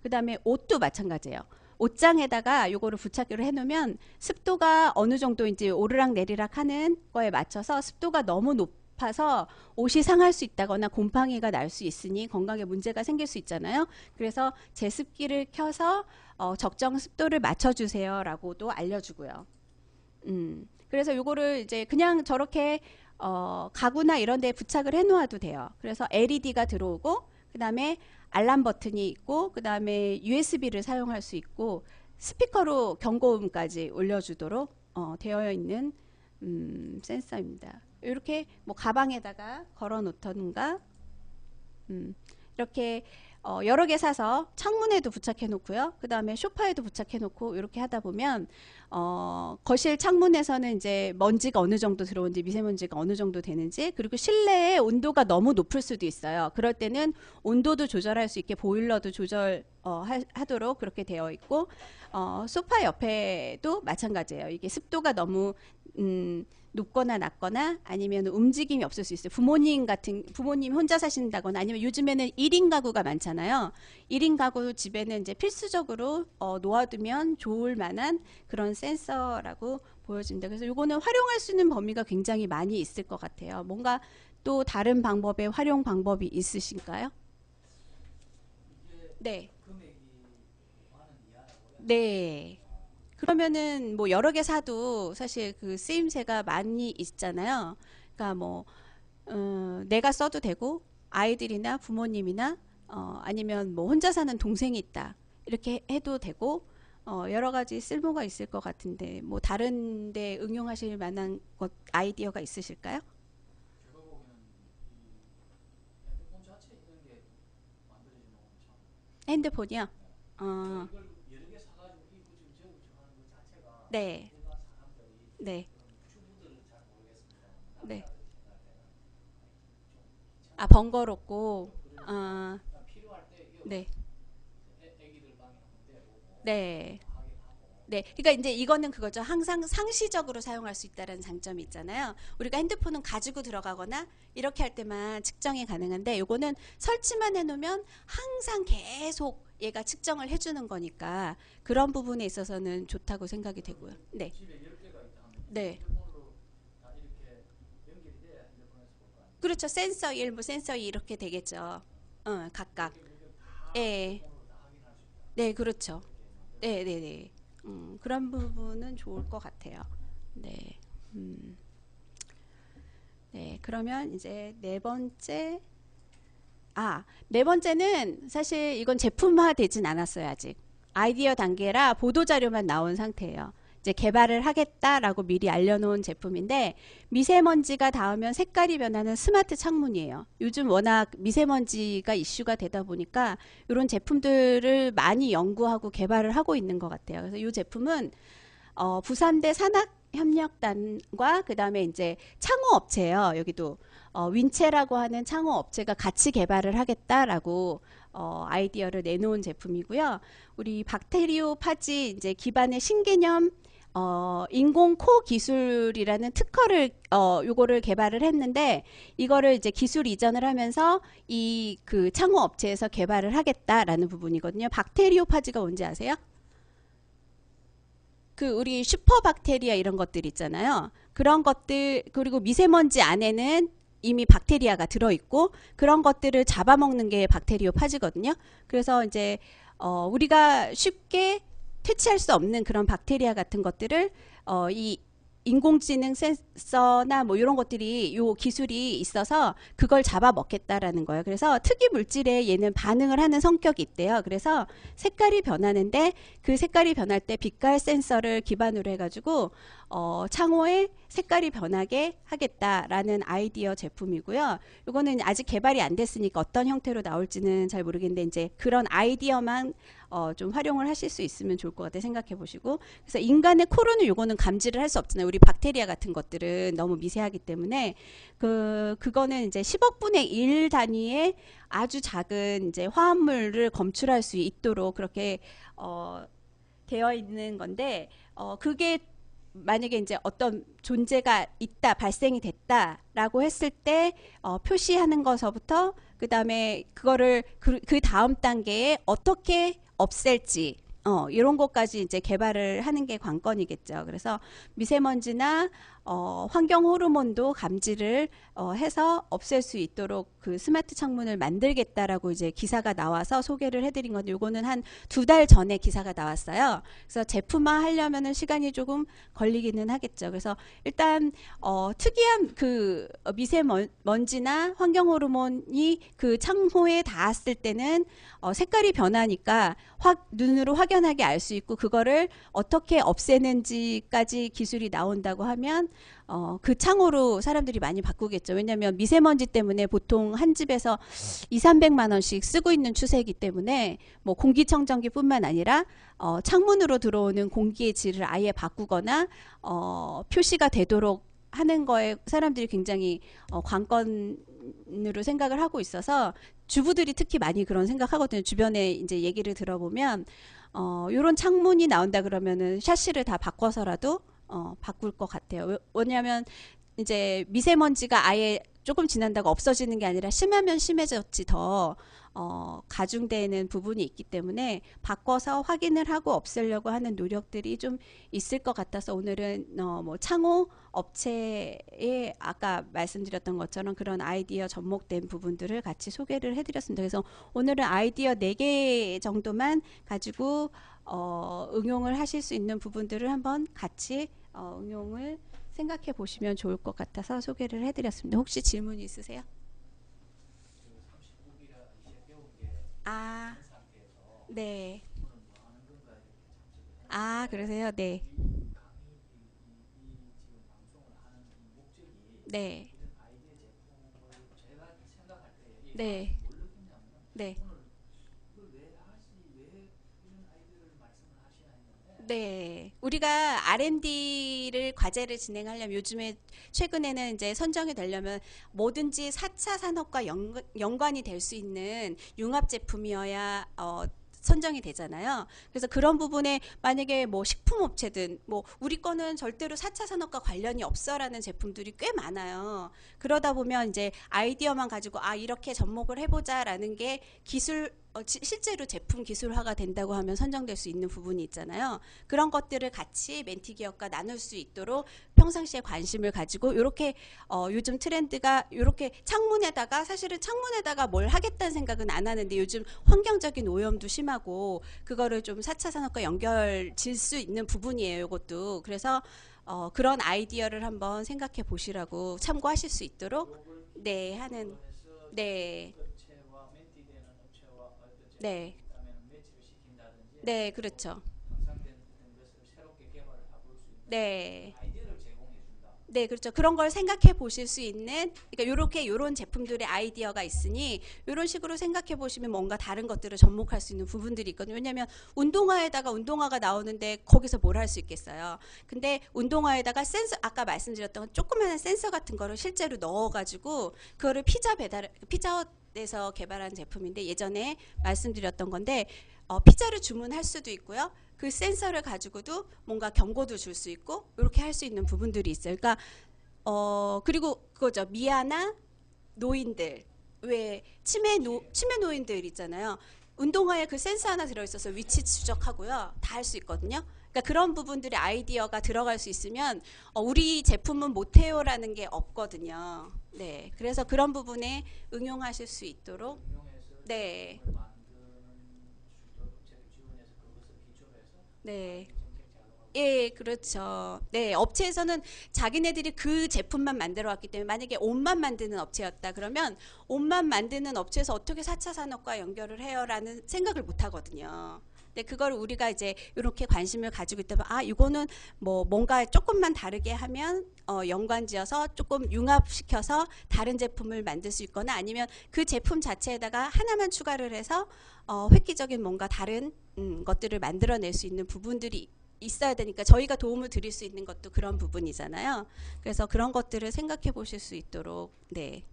그 다음에 옷도 마찬가지예요. 옷장에다가 요거를 부착을 해놓으면 습도가 어느 정도 이제 오르락 내리락 하는 거에 맞춰서 습도가 너무 높아서 옷이 상할 수 있다거나 곰팡이가 날 수 있으니 건강에 문제가 생길 수 있잖아요. 그래서 제습기를 켜서 적정 습도를 맞춰주세요 라고도 알려주고요. 그래서 요거를 이제 그냥 저렇게 가구나 이런 데 부착을 해 놓아도 돼요. 그래서 LED가 들어오고 그 다음에 알람 버튼이 있고 그 다음에 USB를 사용할 수 있고 스피커로 경고음까지 올려주도록 되어 있는 센서입니다. 이렇게 뭐 가방에다가 걸어 놓던가 이렇게 여러 개 사서 창문에도 부착해 놓고요. 그 다음에 소파에도 부착해 놓고 이렇게 하다 보면 거실 창문에서는 이제 먼지가 어느 정도 들어오는지 미세먼지가 어느 정도 되는지 그리고 실내의 온도가 너무 높을 수도 있어요. 그럴 때는 온도도 조절할 수 있게 보일러도 조절하도록 그렇게 되어 있고 소파 옆에도 마찬가지예요. 이게 습도가 너무 높거나 낮거나 아니면 움직임이 없을 수 있어요. 부모님 혼자 사신다거나 아니면 요즘에는 1인 가구가 많잖아요. 1인 가구 집에는 이제 필수적으로 놓아두면 좋을 만한 그런 센서라고 보여집니다. 그래서 이거는 활용할 수 있는 범위가 굉장히 많이 있을 것 같아요. 뭔가 또 다른 방법의 활용 방법이 있으신가요? 네. 네. 그러면은 뭐 여러 개 사도 사실 그 쓰임새가 많이 있잖아요. 그러니까 뭐 내가 써도 되고 아이들이나 부모님이나 아니면 뭐 혼자 사는 동생이 있다 이렇게 해도 되고 여러 가지 쓸모가 있을 것 같은데 뭐 다른 데 응용하실 만한 아이디어가 있으실까요? 핸드폰이요? 어, 네, 네, 네. 아, 번거롭고, 네, 네. 네, 그러니까 이제 이거는 그거죠. 항상 상시적으로 사용할 수 있다는 장점이 있잖아요. 우리가 핸드폰은 가지고 들어가거나 이렇게 할 때만 측정이 가능한데 요거는 설치만 해놓으면 항상 계속 얘가 측정을 해주는 거니까 그런 부분에 있어서는 좋다고 생각이 되고요. 네, 네. 그렇죠. 센서 1, 뭐 센서 2 이렇게 되겠죠. 각각. 예, 네, 그렇죠. 네, 네, 네. 그런 부분은 좋을 것 같아요. 네. 음, 네. 그러면 이제 네 번째는 사실 이건 제품화 되진 않았어요, 아직. 아이디어 단계라 보도자료만 나온 상태예요. 이제 개발을 하겠다라고 미리 알려놓은 제품인데 미세먼지가 닿으면 색깔이 변하는 스마트 창문이에요. 요즘 워낙 미세먼지가 이슈가 되다 보니까 이런 제품들을 많이 연구하고 개발을 하고 있는 것 같아요. 그래서 이 제품은 부산대 산학협력단과 그 다음에 이제 창호업체예요. 여기도 윈체라고 하는 창호업체가 같이 개발을 하겠다라고 아이디어를 내놓은 제품이고요. 우리 박테리오 파지 이제 기반의 신개념 인공 코 기술이라는 특허를 요거를 개발을 했는데 이거를 이제 기술 이전을 하면서 이 그 창호 업체에서 개발을 하겠다라는 부분이거든요. 박테리오 파지가 뭔지 아세요? 그 우리 슈퍼박테리아 이런 것들 있잖아요. 그런 것들 그리고 미세먼지 안에는 이미 박테리아가 들어있고 그런 것들을 잡아먹는 게 박테리오 파지거든요. 그래서 이제 우리가 쉽게 퇴치할 수 없는 그런 박테리아 같은 것들을 이 인공지능 센서나 뭐 이런 것들이 요 기술이 있어서 그걸 잡아먹겠다라는 거예요. 그래서 특이 물질에 얘는 반응을 하는 성격이 있대요. 그래서 색깔이 변하는데 그 색깔이 변할 때 빛깔 센서를 기반으로 해가지고 창호의 색깔이 변하게 하겠다라는 아이디어 제품이고요. 이거는 아직 개발이 안 됐으니까 어떤 형태로 나올지는 잘 모르겠는데 이제 그런 아이디어만 좀 활용을 하실 수 있으면 좋을 것 같아 생각해 보시고. 그래서 인간의 코로는 요거는 감지를 할 수 없잖아요. 우리 박테리아 같은 것들은 너무 미세하기 때문에 그거는 이제 10억 분의 1 단위의 아주 작은 이제 화합물을 검출할 수 있도록 그렇게 되어 있는 건데 그게 만약에 이제 어떤 존재가 있다, 발생이 됐다라고 했을 때 표시하는 것서부터 그 다음에 그거를 그 다음 단계에 어떻게 없앨지 이런 것까지 이제 개발을 하는 게 관건이겠죠. 그래서 미세먼지나 환경 호르몬도 감지를 해서 없앨 수 있도록 그 스마트 창문을 만들겠다라고 이제 기사가 나와서 소개를 해드린 건데 요거는 한 2달 전에 기사가 나왔어요. 그래서 제품화 하려면은 시간이 조금 걸리기는 하겠죠. 그래서 일단 특이한 그 미세먼지나 환경 호르몬이 그 창호에 닿았을 때는 색깔이 변하니까 눈으로 확연하게 알 수 있고 그거를 어떻게 없애는지까지 기술이 나온다고 하면 그 창호로 사람들이 많이 바꾸겠죠. 왜냐하면 미세먼지 때문에 보통 한 집에서 200~300만 원씩 쓰고 있는 추세이기 때문에 뭐 공기청정기뿐만 아니라 창문으로 들어오는 공기의 질을 아예 바꾸거나 표시가 되도록 하는 거에 사람들이 굉장히 관건으로 생각을 하고 있어서 주부들이 특히 많이 그런 생각하거든요. 주변에 이제 얘기를 들어보면 요런 창문이 나온다 그러면은 샤시를 다 바꿔서라도 바꿀 것 같아요. 왜냐하면 이제 미세먼지가 아예 조금 지난다고 없어지는 게 아니라 심하면 심해졌지 더 가중되는 부분이 있기 때문에 바꿔서 확인을 하고 없애려고 하는 노력들이 좀 있을 것 같아서 오늘은 뭐 창호 업체에 아까 말씀드렸던 것처럼 그런 아이디어 접목된 부분들을 같이 소개를 해드렸습니다. 그래서 오늘은 아이디어 4개 정도만 가지고 응용을 하실 수 있는 부분들을 한번 같이 응용을 생각해 보시면 좋을 것 같아서 소개를 해드렸습니다. 혹시 질문 있으세요? 아, 네. 아, 그러세요? 네. 네. 네. 네. 네. 우리가 R&D를 과제를 진행하려면 요즘에 최근에는 이제 선정이 되려면 뭐든지 4차 산업과 연관이 될 수 있는 융합 제품이어야 선정이 되잖아요. 그래서 그런 부분에 만약에 뭐 식품업체든 뭐 우리 거는 절대로 4차 산업과 관련이 없어라는 제품들이 꽤 많아요. 그러다 보면 이제 아이디어만 가지고 이렇게 접목을 해보자라는 게 기술 실제로 제품 기술화가 된다고 하면 선정될 수 있는 부분이 있잖아요. 그런 것들을 같이 멘티 기업과 나눌 수 있도록 평상시에 관심을 가지고 이렇게 요즘 트렌드가 이렇게 창문에다가 사실은 창문에다가 뭘 하겠다는 생각은 안 하는데 요즘 환경적인 오염도 심하고 그거를 좀 4차 산업과 연결 질 수 있는 부분이에요. 이것도. 그래서 그런 아이디어를 한번 생각해 보시라고 참고하실 수 있도록 네 하는 네. 네. 네, 그렇죠. 네. 네, 그렇죠. 그런 걸 생각해 보실 수 있는, 그러니까 요런 제품들의 아이디어가 있으니, 요런 식으로 생각해 보시면 뭔가 다른 것들을 접목할 수 있는 부분들이 있거든요. 왜냐면, 운동화에다가 운동화가 나오는데, 거기서 뭘 할 수 있겠어요. 근데, 운동화에다가 센서, 아까 말씀드렸던 조그마한 센서 같은 거를 실제로 넣어가지고, 그거를 피자헛에서 개발한 제품인데, 예전에 말씀드렸던 건데, 피자를 주문할 수도 있고요. 그 센서를 가지고도 뭔가 경고도 줄 수 있고 이렇게 할 수 있는 부분들이 있어요. 그러니까 그리고 그거죠. 미아나 노인들 왜 치매 노인들 있잖아요. 운동화에 그 센서 하나 들어있어서 위치 추적하고요. 다 할 수 있거든요. 그러니까 그런 부분들의 아이디어가 들어갈 수 있으면 우리 제품은 못해요라는 게 없거든요. 네, 그래서 그런 부분에 응용하실 수 있도록 네. 네. 예, 그렇죠. 네, 업체에서는 자기네들이 그 제품만 만들어 왔기 때문에 만약에 옷만 만드는 업체였다 그러면 옷만 만드는 업체에서 어떻게 4차 산업과 연결을 해요라는 생각을 못 하거든요. 근데 그걸 우리가 이제 이렇게 관심을 가지고 있다면 아, 이거는 뭐 뭔가 조금만 다르게 하면 연관지어서 조금 융합시켜서 다른 제품을 만들 수 있거나 아니면 그 제품 자체에다가 하나만 추가를 해서 획기적인 뭔가 다른 것들을 만들어낼 수 있는 부분들이 있어야 되니까 저희가 도움을 드릴 수 있는 것도 그런 부분이잖아요. 그래서 그런 것들을 생각해 보실 수 있도록 네.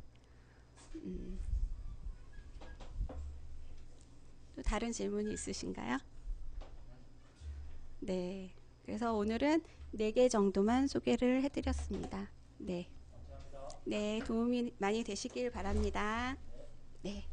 또 다른 질문이 있으신가요? 네. 그래서 오늘은 4개 정도만 소개를 해드렸습니다. 네. 네, 도움이 많이 되시길 바랍니다. 네.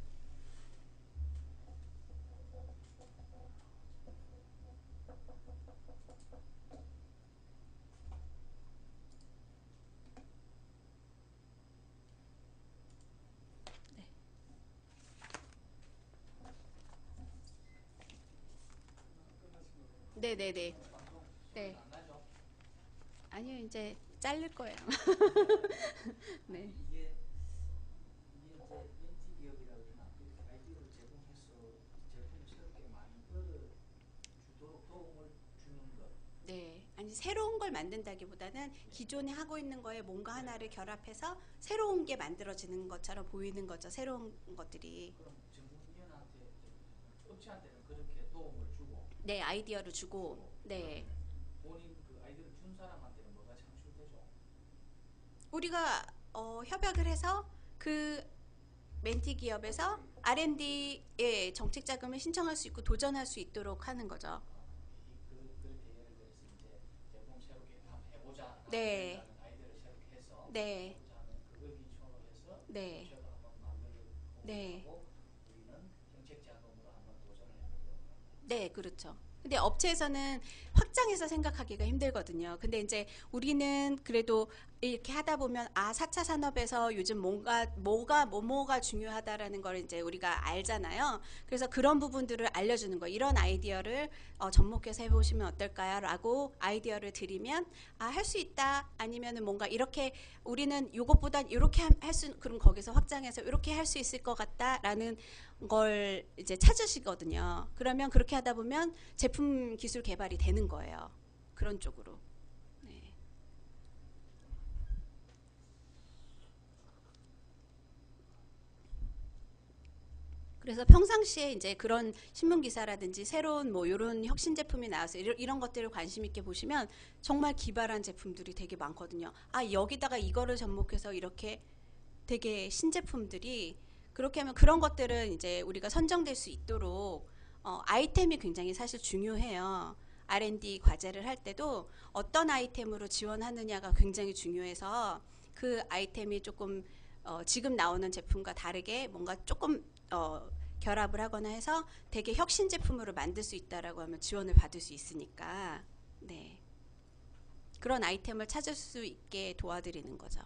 네, 네, 네. 네. 아니요, 이제 자를 거예요. 네. 이게 이제 벤티 기업이라고 그러나 이렇게 아이디어를 제공해서 제품을 새롭게 만들어 주도록 도움을 주는 것. 네. 아니 새로운 걸 만든다기보다는 기존에 하고 있는 거에 뭔가 하나를 결합해서 새로운 게 만들어지는 것처럼 보이는 거죠. 새로운 것들이. 그럼 전문위원한테 업체한테는 그렇게 도움을 주고 네, 아이디어를 주고. 네. 본인 그 아이디어를 준 사람한테는 뭐가 창출되죠? 우리가 협약을 해서 그 멘티 기업에서 R&D에 정책 자금을 신청할 수 있고 도전할 수 있도록 하는 거죠. 그렇게 예를 들어서 이제 제품 새롭게 한번 해보자 네. 라는 아이디어를 새롭게 해서 네. 해보자 하면 그걸 기초로 해서 네. 업체가 한번 만들고 네. 하고 우리는 정책 자금으로 한번 도전을 해보도록 한다. 네, 그렇죠. 근데 업체에서는 확장해서 생각하기가 힘들거든요. 근데 이제 우리는 그래도 이렇게 하다 보면 아, 4차 산업에서 요즘 뭐가 중요하다라는 걸 이제 우리가 알잖아요. 그래서 그런 부분들을 알려주는 거. 이런 아이디어를 접목해서 해보시면 어떨까요? 라고 아이디어를 드리면 아, 할 수 있다. 아니면은 뭔가 이렇게 우리는 요것보단 이렇게 그럼 거기서 확장해서 이렇게 할 수 있을 것 같다라는 걸 이제 찾으시거든요. 그러면 그렇게 하다 보면 제품 기술 개발이 되는 거예요. 그런 쪽으로. 네. 그래서 평상시에 이제 그런 신문 기사라든지 새로운 뭐 이런 혁신 제품이 나와서 이런 것들을 관심 있게 보시면 정말 기발한 제품들이 되게 많거든요. 아, 여기다가 이거를 접목해서 이렇게 되게 신제품들이 그렇게 하면 그런 것들은 이제 우리가 선정될 수 있도록 아이템이 굉장히 사실 중요해요. R&D 과제를 할 때도 어떤 아이템으로 지원하느냐가 굉장히 중요해서 그 아이템이 조금 지금 나오는 제품과 다르게 뭔가 조금 결합을 하거나 해서 되게 혁신 제품으로 만들 수 있다라고 하면 지원을 받을 수 있으니까 네. 그런 아이템을 찾을 수 있게 도와드리는 거죠.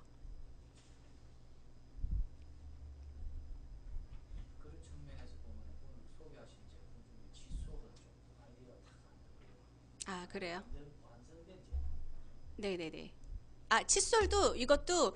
그런 측면에서 보면 오늘 소개하신 제품 중에 칫솔은 좀 아이디어가 탁 아, 그래요? 완성된 제품. 네네네. 아, 칫솔도 이것도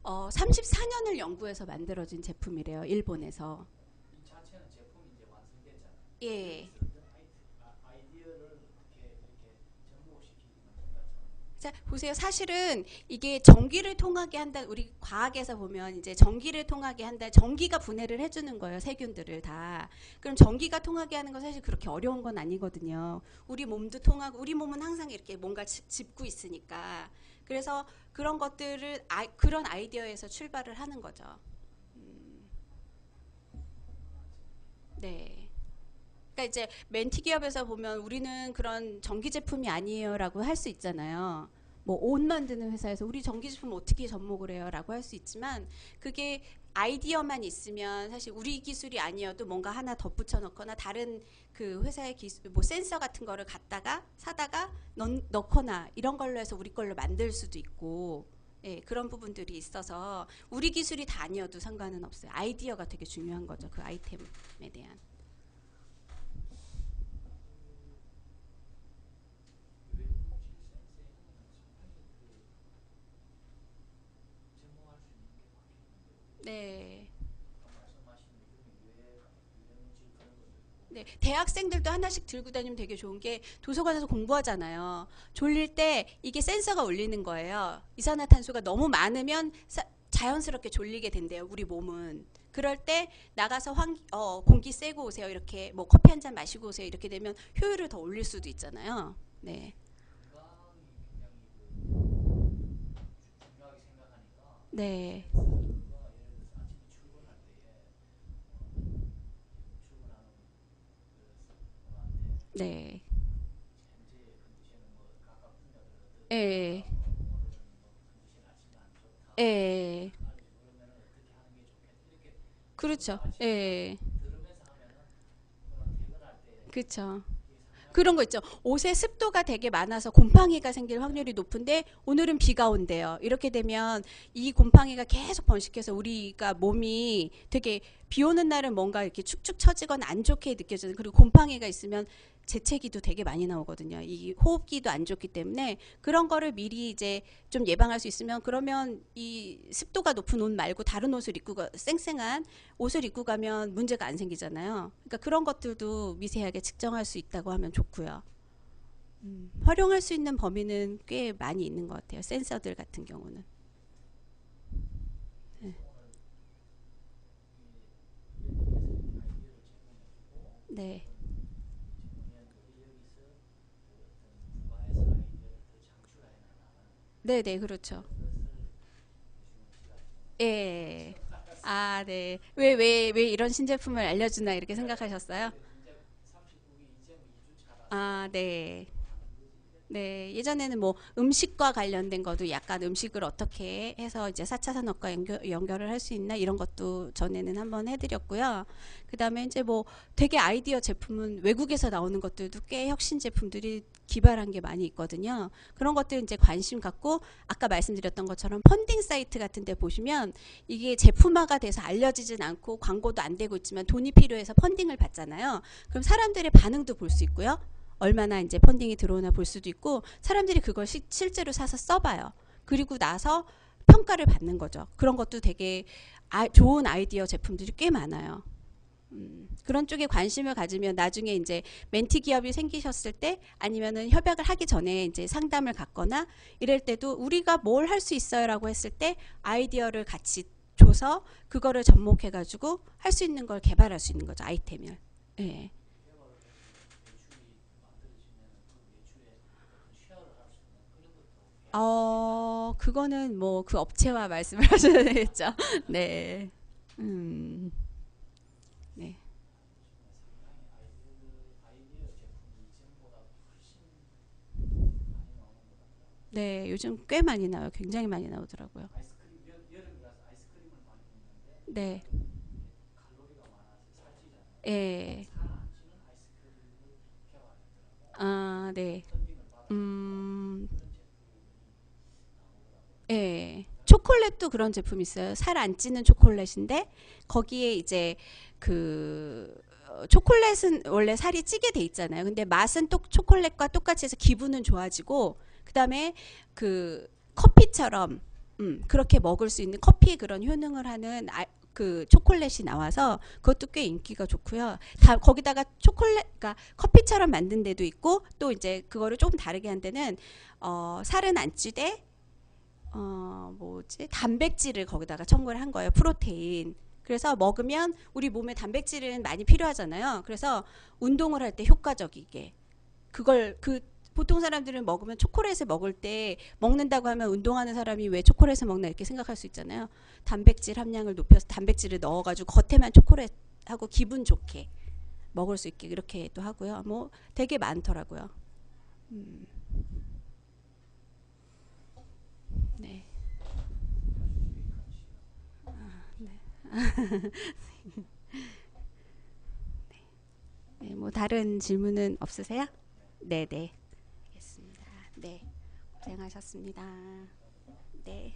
34년을 연구해서 만들어진 제품이래요. 일본에서. 이 자체는 제품이 이제 완성됐잖아요. 예. 여기서 어떤 아이디어를 어떻게 이렇게 접목시키기 만든 것처럼. 자, 보세요. 사실은 이게 전기를 통하게 한다. 우리 과학에서 보면 이제 전기를 통하게 한다. 전기가 분해를 해주는 거예요. 세균들을 다. 그럼 전기가 통하게 하는 건 사실 그렇게 어려운 건 아니거든요. 우리 몸도 통하고 우리 몸은 항상 이렇게 뭔가 짚고 있으니까. 그래서 그런 것들을 그런 아이디어에서 출발을 하는 거죠. 네. 그러니까 이제 멘티 기업에서 보면 우리는 그런 전기 제품이 아니에요라고 할 수 있잖아요. 뭐 옷 만드는 회사에서 우리 전기 제품 어떻게 접목을 해요라고 할 수 있지만 그게 아이디어만 있으면 사실 우리 기술이 아니어도 뭔가 하나 덧붙여 넣거나 다른 그 회사의 기술 뭐 센서 같은 거를 갖다가 사다가 넣거나 이런 걸로 해서 우리 걸로 만들 수도 있고 예, 그런 부분들이 있어서 우리 기술이 다 아니어도 상관은 없어요. 아이디어가 되게 중요한 거죠. 그 아이템에 대한. 외부 대학생들도 하나씩 들고 다니면 되게 좋은 게 도서관에서 공부하잖아요. 졸릴 때 이게 센서가 울리는 거예요. 이산화탄소가 너무 많으면 자연스럽게 졸리게 된대요. 우리 몸은. 그럴 때 나가서 공기 쐬고 오세요. 이렇게 뭐 커피 한 잔 마시고 오세요. 이렇게 되면 효율을 더 올릴 수도 있잖아요. 네. 건강이 굉장히 중요하게 생각하니까 네. 센서가 예를 들어서 아침에 출근할 때에 출근하는 분한테 네. 현재 컨디션은 뭐 각각 분야별로 어떻다 예. 오늘은 뭐 컨디션 아침에 안 좋다 예. 알려주고 그러면은 어떻게 하는 게 좋겠다 이렇게 그렇죠. 아침에 예. 들으면서 하면은 퇴근할 때 그렇죠. 이게 상당히 그런 거 있죠. 옷에 습도가 되게 많아서 곰팡이가 생길 확률이 높은데 오늘은 비가 온대요. 이렇게 되면 이 곰팡이가 계속 번식해서 우리가 몸이 되게 비 오는 날은 뭔가 이렇게 축축 처지거나 안 좋게 느껴지는, 그리고 곰팡이가 있으면 재채기도 되게 많이 나오거든요. 이 호흡기도 안 좋기 때문에 그런 거를 미리 이제 좀 예방할 수 있으면, 그러면 이 습도가 높은 옷 말고 다른 옷을 입고 쌩쌩한 옷을 입고 가면 문제가 안 생기잖아요. 그러니까 그런 것들도 미세하게 측정할 수 있다고 하면 좋고요. 활용할 수 있는 범위는 꽤 많이 있는 것 같아요. 센서들 같은 경우는. 네. 네네, 그렇죠. 예. 아, 네. 왜 이런 신제품을 알려주나 이렇게 생각하셨어요? 아, 네. 네, 예전에는 뭐 음식과 관련된 것도 약간 음식을 어떻게 해서 이제 4차 산업과 연결을 할 수 있나 이런 것도 전에는 한번 해드렸고요. 그 다음에 이제 뭐 되게 아이디어 제품은 외국에서 나오는 것들도 꽤 혁신 제품들이 기발한 게 많이 있거든요. 그런 것들 이제 관심 갖고, 아까 말씀드렸던 것처럼 펀딩 사이트 같은 데 보시면 이게 제품화가 돼서 알려지진 않고 광고도 안 되고 있지만 돈이 필요해서 펀딩을 받잖아요. 그럼 사람들의 반응도 볼 수 있고요. 얼마나 이제 펀딩이 들어오나 볼 수도 있고, 사람들이 그걸 실제로 사서 써봐요. 그리고 나서 평가를 받는 거죠. 그런 것도 되게 좋은 아이디어 제품들이 꽤 많아요. 그런 쪽에 관심을 가지면 나중에 이제 멘티 기업이 생기셨을 때, 아니면은 협약을 하기 전에 이제 상담을 갖거나 이럴 때도 우리가 뭘 할 수 있어요라고 했을 때 아이디어를 같이 줘서 그거를 접목해가지고 할 수 있는 걸 개발할 수 있는 거죠. 아이템을. 예. 그거는 뭐 그 업체와 말씀을 하셔야 되겠죠. 네. 음, 네. 네, 요즘 꽤 많이 나와요. 굉장히 많이 나오더라고요. 아이스크림 여름이라서 아이스크림을 많이 먹는데 네. 칼로리가 많아서 살찌잖아요. 예. 살안 찌는 아이스크림을 개발했더라고. 아, 네. 펀딩을 받아서 음, 그런 제품이 나오더라고요. 예. 초콜릿도 그런 제품 있어요. 살 안 찌는 초콜릿인데 거기에 이제 그 초콜릿은 원래 살이 찌게 돼 있잖아요. 근데 맛은 또 초콜릿과 똑같이 해서 기분은 좋아지고, 그다음에 그 커피처럼 그렇게 먹을 수 있는 커피의 그런 효능을 하는 그 초콜릿이 나와서 그것도 꽤 인기가 좋고요. 다 거기다가 그러니까 커피처럼 만든 데도 있고, 또 이제 그거를 조금 다르게 한 데는 살은 안 찌되 뭐지? 단백질을 거기다가 첨가를 한 거예요. 프로테인. 그래서 먹으면 우리 몸에 단백질은 많이 필요하잖아요. 그래서 운동을 할 때 효과적이게. 보통 사람들은 먹으면 초콜릿을 먹을 때 먹는다고 하면 운동하는 사람이 왜 초콜릿을 먹나 이렇게 생각할 수 있잖아요. 단백질 함량을 높여서 단백질을 넣어가지고 겉에만 초콜릿하고 기분 좋게 먹을 수 있게 이렇게 또 하고요. 뭐 되게 많더라고요. 네. 네, 뭐 다른 질문은 없으세요? 네, 네. 알겠습니다. 네. 고생하셨습니다. 네.